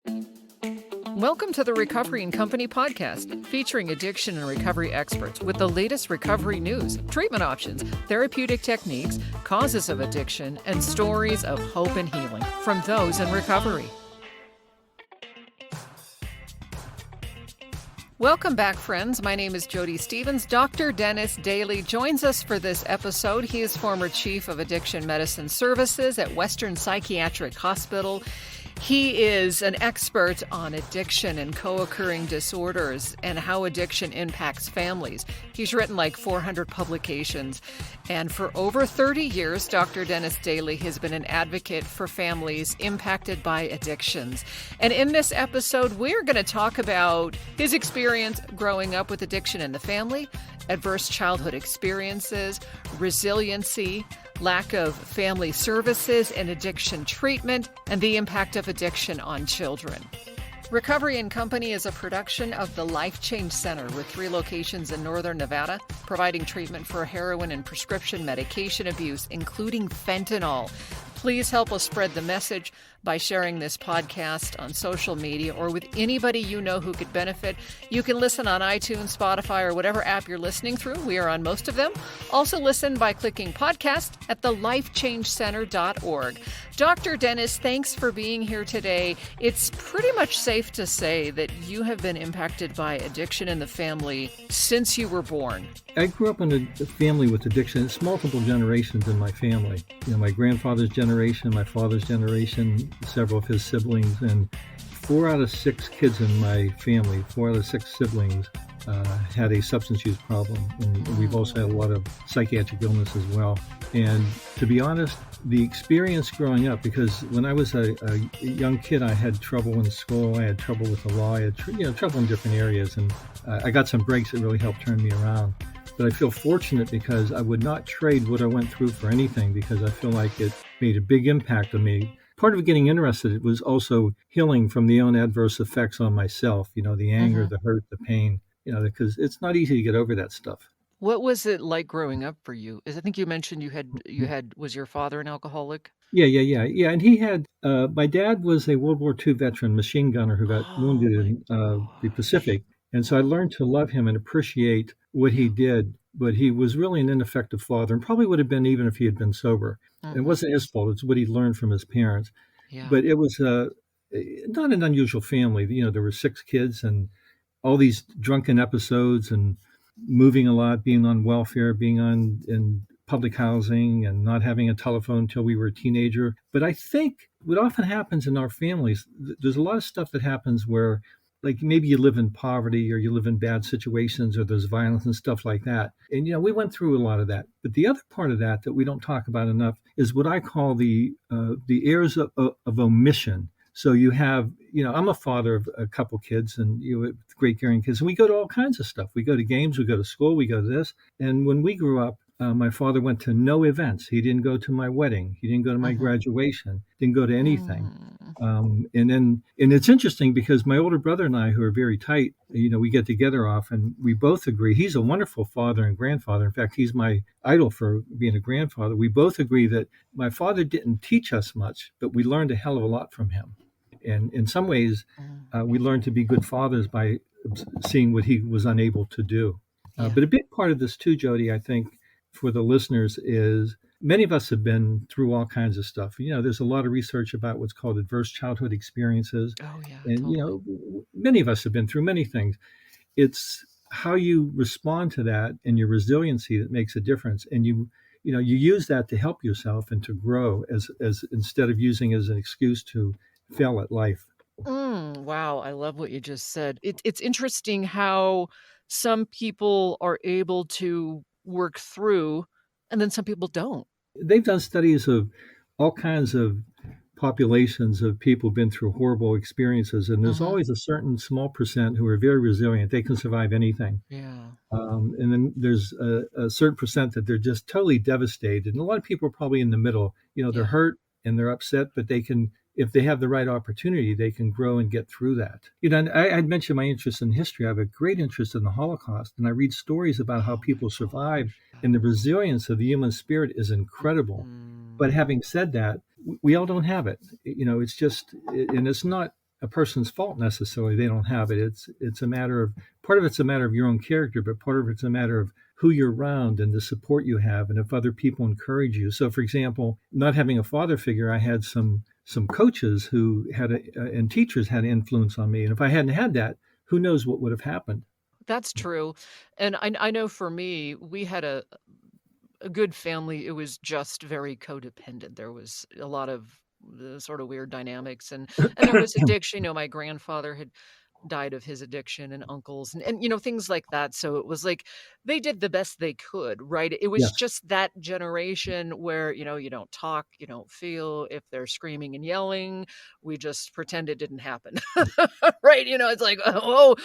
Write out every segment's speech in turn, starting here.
Welcome to the Recovery and Company podcast, featuring addiction and recovery experts with the latest recovery news, treatment options, therapeutic techniques, causes of addiction, and stories of hope and healing from those in recovery. Welcome back, friends. My name is Jody Stevens. Dr. Dennis Daly joins us for this episode. He is former Chief of Addiction Medicine Services at Western Psychiatric Hospital. He is an expert on addiction and co-occurring disorders and how addiction impacts families. He's written like 400 publications. And for over 30 years, Dr. Dennis Daly has been an advocate for families impacted by addictions. And in this episode, we're going to talk about his experience growing up with addiction in the family, adverse childhood experiences, resiliency, lack of family services and addiction treatment, and the impact of addiction on children. Recovery and Company is a production of the Life Change Center with 3 locations in northern Nevada, providing treatment for heroin and prescription medication abuse, including fentanyl. Please help us spread the message by sharing this podcast on social media or with anybody you know who could benefit. You can listen on iTunes, Spotify, or whatever app you're listening through. We are on most of them. Also listen by clicking podcast at thelifechangecenter.org. Dr. Dennis, thanks for being here today. It's pretty much safe to say that you have been impacted by addiction in the family since you were born. I grew up in a family with addiction. It's multiple generations in my family. My grandfather's generation, my father's generation, several of his siblings, and 4 out of 6 kids in my family, 4 out of 6 siblings had a substance use problem. And we've also had a lot of psychiatric illness as well. And to be honest, the experience growing up, because when I was a young kid, I had trouble in school, I had trouble with the law, I had trouble in different areas, and I got some breaks that really helped turn me around. But I feel fortunate because I would not trade what I went through for anything, because I feel like it made a big impact on me. Part of getting interested, it was also healing from the own adverse effects on myself, the anger, the hurt, the pain, because it's not easy to get over that stuff. What was it like growing up for you? I think you mentioned was your father an alcoholic? Yeah. And he had, my dad was a World War II veteran machine gunner who got wounded in the Pacific. And so I learned to love him and appreciate what he did, but he was really an ineffective father, and probably would have been even if he had been sober. It wasn't his fault. It's what he learned from his parents. Yeah. But it was not an unusual family. There were 6 kids and all these drunken episodes and moving a lot, being on welfare, being in public housing and not having a telephone until we were a teenager. But I think what often happens in our families, there's a lot of stuff that happens where, like, maybe you live in poverty or you live in bad situations or there's violence and stuff like that. And, we went through a lot of that. But the other part of that we don't talk about enough is what I call the heirs of omission. So you have, I'm a father of a couple kids and great caring kids, and we go to all kinds of stuff. We go to games, we go to school, we go to this. And when we grew up, my father went to no events. He didn't go to my wedding. He didn't go to my graduation. Didn't go to anything. And it's interesting because my older brother and I, who are very tight, we get together often. We both agree he's a wonderful father and grandfather. In fact, he's my idol for being a grandfather. We both agree that my father didn't teach us much, but we learned a hell of a lot from him. And in some ways, we learned to be good fathers by seeing what he was unable to do. But a big part of this too, Jody, I think, for the listeners is many of us have been through all kinds of stuff. There's a lot of research about what's called adverse childhood experiences. Oh, yeah. And, totally. Many of us have been through many things. It's how you respond to that and your resiliency that makes a difference. And you use that to help yourself and to grow as instead of using it as an excuse to fail at life. Wow. I love what you just said. It's interesting how some people are able to work through and then some people don't. They've done studies of all kinds of populations of people who've been through horrible experiences, and there's always a certain small percent who are very resilient. They can survive anything. Yeah. And then there's a certain percent that they're just totally devastated. And a lot of people are probably in the middle. They're hurt and they're upset, but they can, if they have the right opportunity, they can grow and get through that. And I'd mentioned my interest in history. I have a great interest in the Holocaust, and I read stories about how people survived, and the resilience of the human spirit is incredible. But having said that, we all don't have it. It's just, and it's not a person's fault necessarily. They don't have it. It's a matter of, part of it's a matter of your own character, but part of it's a matter of who you're around and the support you have, and if other people encourage you. So, for example, not having a father figure, I had some coaches who and teachers had influence on me, and if I hadn't had that, who knows what would have happened. That's true. And I know for me, we had a good family. It was just very codependent. There was a lot of the sort of weird dynamics, and there was addiction. My grandfather had died of his addiction, and uncles, and things like that. So it was like they did the best they could, right? It was Yes. just that generation where you don't talk, you don't feel. If they're screaming and yelling, we just pretend it didn't happen. Right? It's like, oh,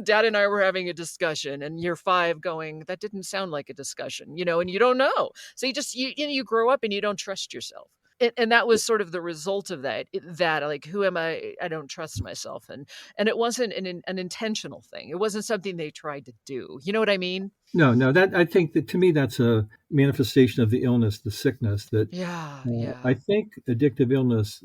dad and I were having a discussion, and you're 5 going, that didn't sound like a discussion, and you don't know. So you grow up and you don't trust yourself. And that was sort of the result of that like, who am I? I don't trust myself. And it wasn't an intentional thing. It wasn't something they tried to do. You know what I mean? No, that, I think that, to me, that's a manifestation of the illness, the sickness. That Yeah, I yeah. think addictive illness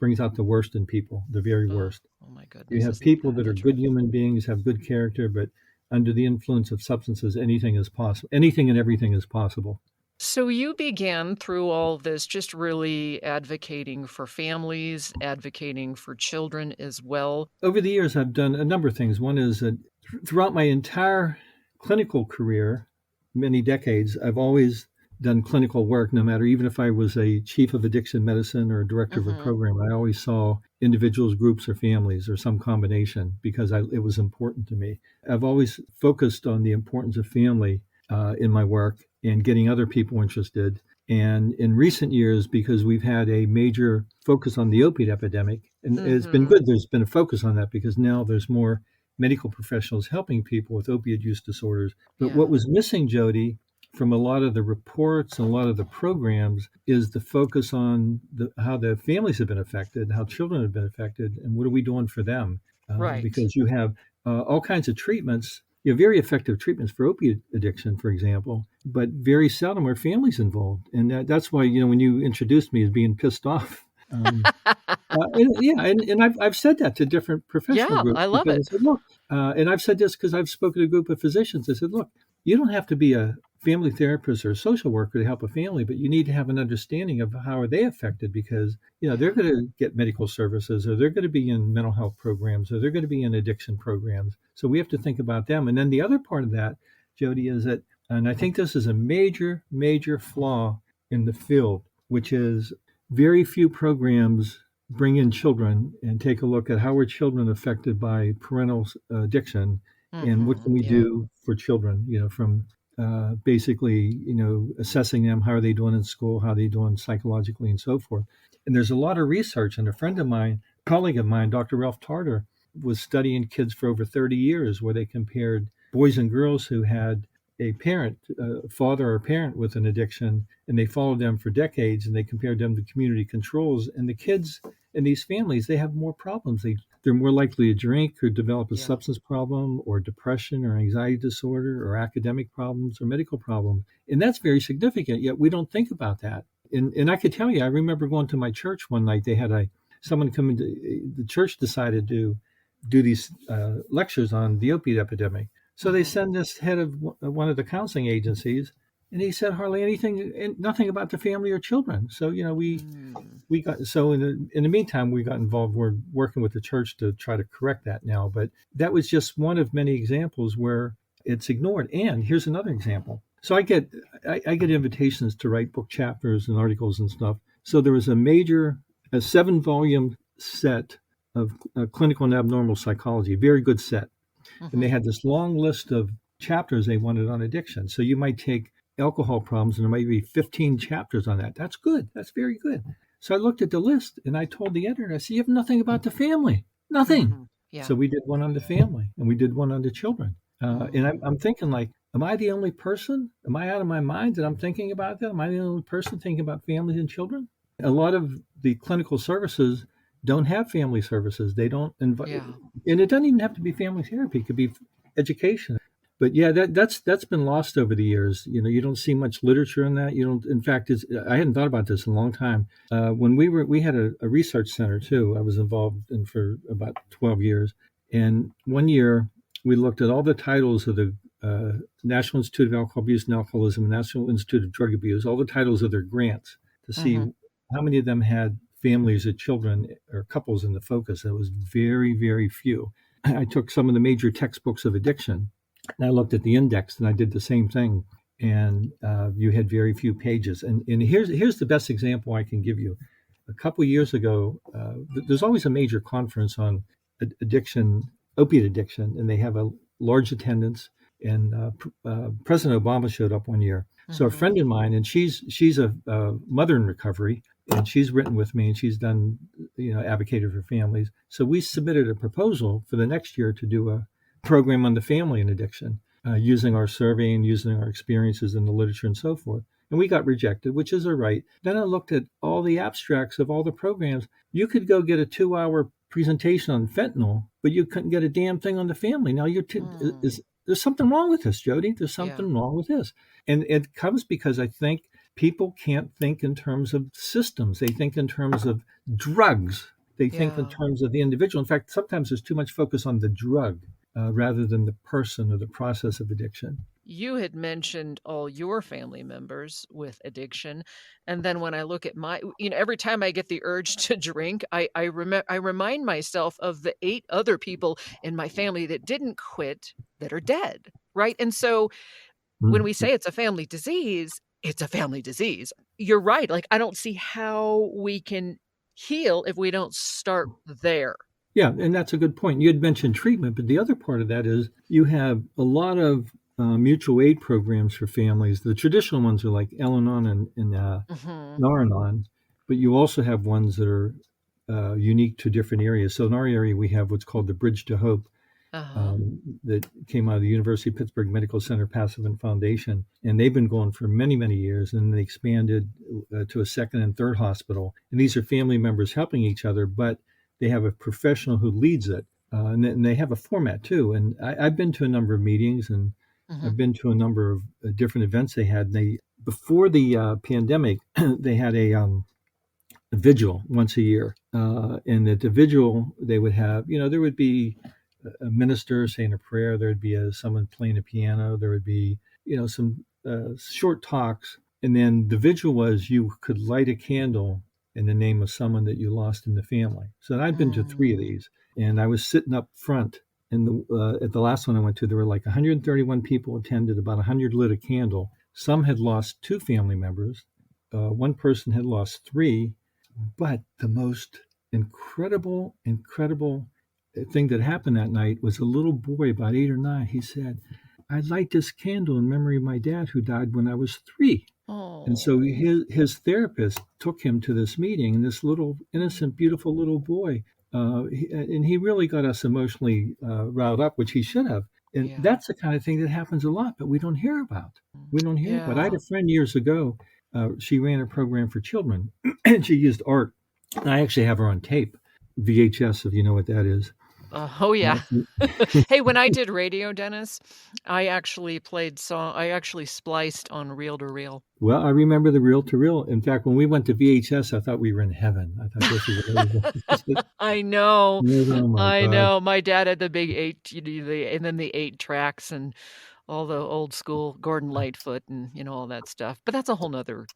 brings out the worst in people, the very Oh, worst. oh my You goodness, have isn't people that are that good true? human beings, have good character, but under the influence of substances, anything is possible. Anything and everything is possible. So you began through all this just really advocating for families, advocating for children as well. Over the years, I've done a number of things. One is that throughout my entire clinical career, many decades, I've always done clinical work, no matter, even if I was a chief of addiction medicine or a director of a Hmm. program, I always saw individuals, groups, or families, or some combination, because it was important to me. I've always focused on the importance of family in my work and getting other people interested. And in recent years, because we've had a major focus on the opiate epidemic, and it's been Hmm. good, there's been a focus on that because now there's more medical professionals helping people with opiate use disorders. But what Yeah, was missing, Jody, from a lot of the reports and a lot of the programs is the focus on how the families have been affected, how children have been affected, and what are we doing for them? right. Because you have all kinds of treatments, very effective treatments for opiate addiction, for example, but very seldom are families involved. And that's why, when you introduced me as being pissed off, and I've said that to different professional Yeah, groups I love because I it. said, look, and I've said this because I've spoken to a group of physicians. I said, look, you don't have to be a family therapist or a social worker to help a family, but you need to have an understanding of how are they affected because, they're Yeah. going to get medical services, or they're going to be in mental health programs, or they're going to be in addiction programs. So we have to think about them. And then the other part of that, Jody, is that, and I think this is a major, major flaw in the field, which is very few programs bring in children and take a look at how are children affected by parental addiction, and what can we Yeah. do for children, from basically, assessing them, how are they doing in school, how are they doing psychologically, and so forth. And there's a lot of research, and a friend of mine, colleague of mine, Dr. Ralph Tarter, was studying kids for over 30 years where they compared boys and girls who had a parent, father or parent with an addiction, and they followed them for decades, and they compared them to community controls. And the kids in these families, they have more problems. They're more likely to drink or develop a Yeah. substance problem or depression or anxiety disorder or academic problems or medical problems. And that's very significant, yet we don't think about that. And I could tell you, I remember going to my church one night. They had someone come into the church, decided to do these lectures on the opiate epidemic. So they Hmm. send this head of one of the counseling agencies, and he said hardly anything, nothing about the family or children. So Mm. we got, so in the meantime we got involved. We're working with the church to try to correct that now. But that was just one of many examples where it's ignored. And here's another example. So I get invitations to write book chapters and articles and stuff. So there was a 7-volume set of clinical and abnormal psychology, very good set, and they Hmm. had this long list of chapters they wanted on addiction. So you might take alcohol problems, and there might be 15 chapters on that. That's good. That's very good. So I looked at the list, and I told the editor, I said, you have nothing about the family. Nothing. Hmm. Yeah. So we did one on the family, and we did one on the children. And Mm. I'm thinking, like, am I the only person? Am I out of my mind that I'm thinking about that? Am I the only person thinking about families and children? A lot of the clinical services don't have family services. They don't invite, Yeah. and it doesn't even have to be family therapy. It could be education. But yeah, that's been lost over the years. You don't see much literature on that. You don't. In fact, I hadn't thought about this in a long time. When we had a research center too. I was involved in for about 12 years, and one year we looked at all the titles of the National Institute of Alcohol Abuse and Alcoholism, and National Institute of Drug Abuse, all the titles of their grants to see Mm-hmm. how many of them had families or children or couples in the focus. And it was very, very few. I took some of the major textbooks of addiction and I looked at the index and I did the same thing. And you had very few pages. And here's the best example I can give you. A couple years ago, there's always a major conference on addiction, opiate addiction, and they have a large attendance. And President Obama showed up one year. So a Mm-hmm. friend of mine, and she's a mother in recovery, and she's written with me, and she's done, advocated for families. So we submitted a proposal for the next year to do a program on the family and addiction, using our survey and using our experiences in the literature and so forth. And we got rejected, which is all right. Then I looked at all the abstracts of all the programs. You could go get a 2-hour presentation on fentanyl, but you couldn't get a damn thing on the family. Now Mm. there's something wrong with this, Jody. There's Yeah. something wrong with this. And it comes because I think people can't think in terms of systems. They think in terms of drugs. They think in Yeah. terms of the individual. In fact, sometimes there's too much focus on the drug rather than the person or the process of addiction. You had mentioned all your family members with addiction. And then when I look at every time I get the urge to drink, I remind myself of the 8 other people in my family that didn't quit that are dead. Right. And so when Mm. we say it's a family disease, it's a family disease. You're right. Like, I don't see how we can heal if we don't start there. Yeah, and that's a good point. You had mentioned treatment, but the other part of that is you have a lot of mutual aid programs for families. The traditional ones are like Al-Anon and Hmm. Nar-Anon, but you also have ones that are unique to different areas. So in our area, we have what's called the Bridge to Hope, Uh-huh. that came out of the University of Pittsburgh Medical Center Passive Foundation, and they've been going for many, many years. And they expanded to a second and third hospital. And these are family members helping each other, but they have a professional who leads it, and they have a format too. And I've been to a number of meetings, and Hmm. I've been to a number of different events they had. They before the pandemic, they had a vigil once a year, and at the vigil they would have, there would be a minister saying a prayer. There would be someone playing a piano. There would be, some short talks, and then the vigil was you could light a candle in the name of someone that you lost in the family. So I've been to 3 of Mm. these, and I was sitting up front. And at the last one I went to, there were like 131 people attended. About 100 lit a candle. Some had lost 2 family members. One person had lost 3. But the most incredible thing that happened that night was a little boy, about 8 or 9. He said, "I light this candle in memory of my dad who died when I was 3." And so Oh, his therapist took him to this meeting, and this little innocent, beautiful little boy, and he really got us emotionally riled up, which he should have. And yeah. that's the kind of thing that happens a lot, but we don't hear about. We don't hear about. I had Yeah. a friend years ago. She ran a program for children, and she used art. I actually have her on tape, VHS, if you know what that is. Oh, Uh, yeah. Hey, when I did radio, Dennis, I actually spliced on reel to reel. well, I remember the reel to reel. In fact, when we went to VHS, I thought we were in heaven. I thought this is amazing. I know. Oh my I God. know. My dad had the big 8, and then the 8 tracks and all the old school Gordon Lightfoot and, all that stuff. But that's a whole nother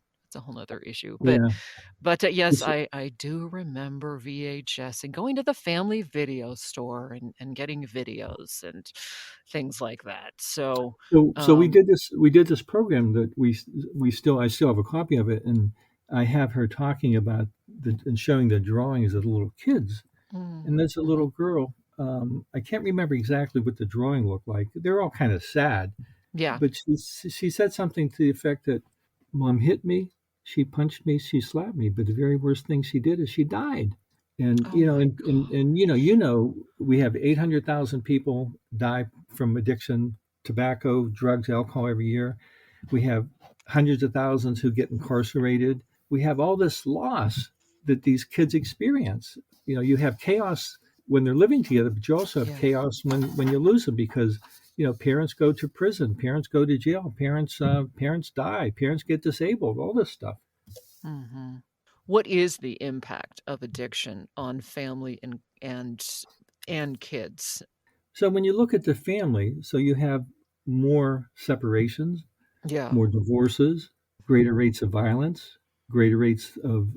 issue. But Yeah. yes, It's- I do remember VHS and going to the family video store and getting videos and things like that. So, So we um did this. We did this program that I still have a copy of it, and I have her talking about and showing the drawings of the little kids. And there's a little mhm. girl. I can't remember exactly what the drawing looked like. They're all kind of sad, Yeah. but she said something to the effect that mom hit me, she punched me, she slapped me, but the very worst thing she did is she died. And Oh my we have 800,000 people die from addiction, tobacco, drugs, alcohol every year. We have hundreds of thousands who get incarcerated. We have all this loss that these kids experience. You have chaos when they're living together, but you also have Yeah. chaos when you lose them because parents go to prison, parents go to jail, parents die, parents get disabled, all this stuff. Mm-hmm. What is the impact of addiction on family and kids? So when you look at the family, so you have more separations, Yeah. more divorces, greater rates of violence, greater rates of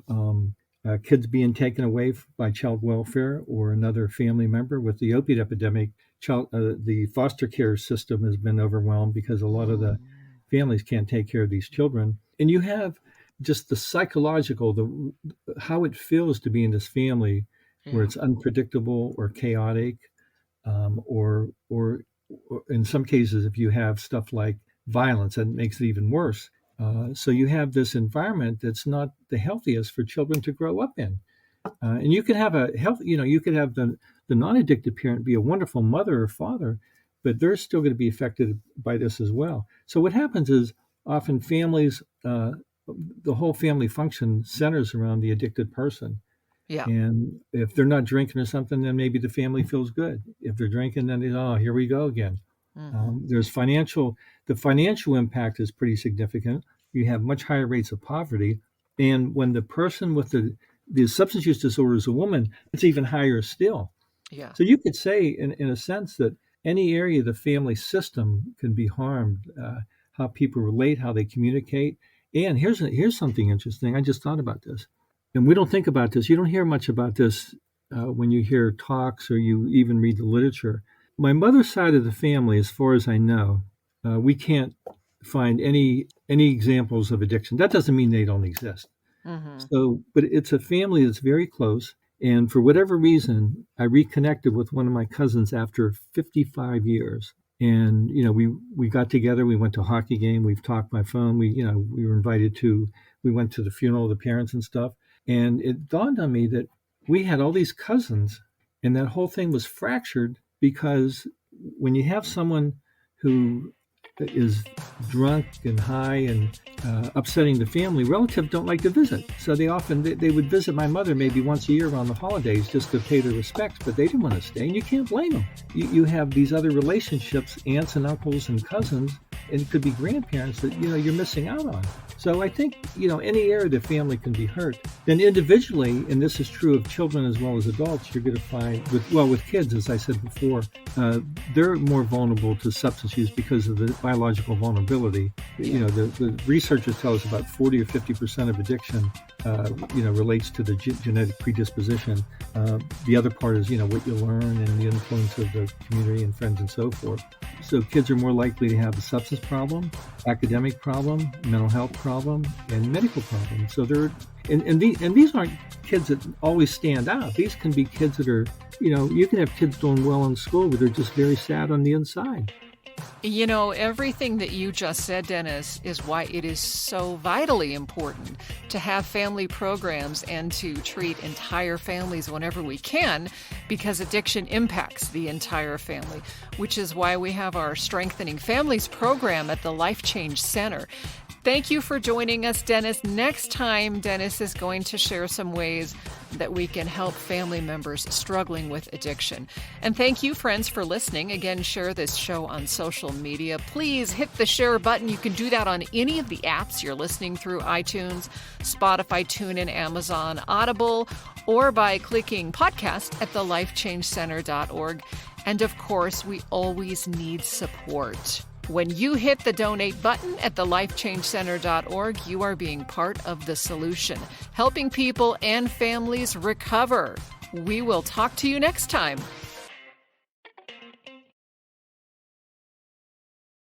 kids being taken away by child welfare or another family member. With the opiate epidemic, the foster care system has been overwhelmed because a lot of the families can't take care of these children. And you have just the psychological, how it feels to be in this family where it's unpredictable or chaotic, or in some cases, if you have stuff like violence, that makes it even worse. So you have this environment that's not the healthiest for children to grow up in. And you can have you could have the non-addicted parent be a wonderful mother or father, but they're still going to be affected by this as well. So what happens is often families, the whole family function centers around the addicted person. Yeah. And if they're not drinking or something, then maybe the family feels good. If they're drinking, then here we go again. The financial impact is pretty significant. You have much higher rates of poverty. And when the person with the substance use disorder is a woman, it's even higher still. Yeah. So you could say, in a sense, that any area of the family system can be harmed, how people relate, how they communicate. And here's something interesting. I just thought about this. And we don't think about this. You don't hear much about this when you hear talks or you even read the literature. My mother's side of the family, as far as I know, we can't find any examples of addiction. That doesn't mean they don't exist. So, but it's a family that's very close. And for whatever reason, I reconnected with one of my cousins after 55 years. And, we got together, we went to a hockey game, we've talked by phone, we went to the funeral of the parents and stuff. And it dawned on me that we had all these cousins, and that whole thing was fractured because when you have someone who is drunk and high and upsetting the family, relatives don't like to visit. So they would visit my mother maybe once a year around the holidays just to pay their respects, but they didn't want to stay, and you can't blame them. You have these other relationships, aunts and uncles and cousins, and it could be grandparents that you're missing out on. So I think any area of the family can be hurt. Then individually, and this is true of children as well as adults, you're going to find with kids, as I said before, they're more vulnerable to substance use because of the biological vulnerability. The researchers tell us about 40 or 50% of addiction relates to the genetic predisposition. The other part is what you learn and the influence of the community and friends and so forth. So kids are more likely to have a substance problem, academic problem, mental health problem, and medical problem. So these aren't kids that always stand out. These can be kids that are, you can have kids doing well in school, but they're just very sad on the inside. Everything that you just said, Dennis, is why it is so vitally important to have family programs and to treat entire families whenever we can, because addiction impacts the entire family, which is why we have our Strengthening Families program at the Life Change Center. Thank you for joining us, Dennis. Next time, Dennis is going to share some ways that we can help family members struggling with addiction. And thank you, friends, for listening. Again, share this show on social media. Please hit the share button. You can do that on any of the apps you're listening through: iTunes, Spotify, TuneIn, Amazon, Audible, or by clicking podcast at thelifechangecenter.org. And of course, we always need support. When you hit the donate button at thelifechangecenter.org, you are being part of the solution, helping people and families recover. We will talk to you next time.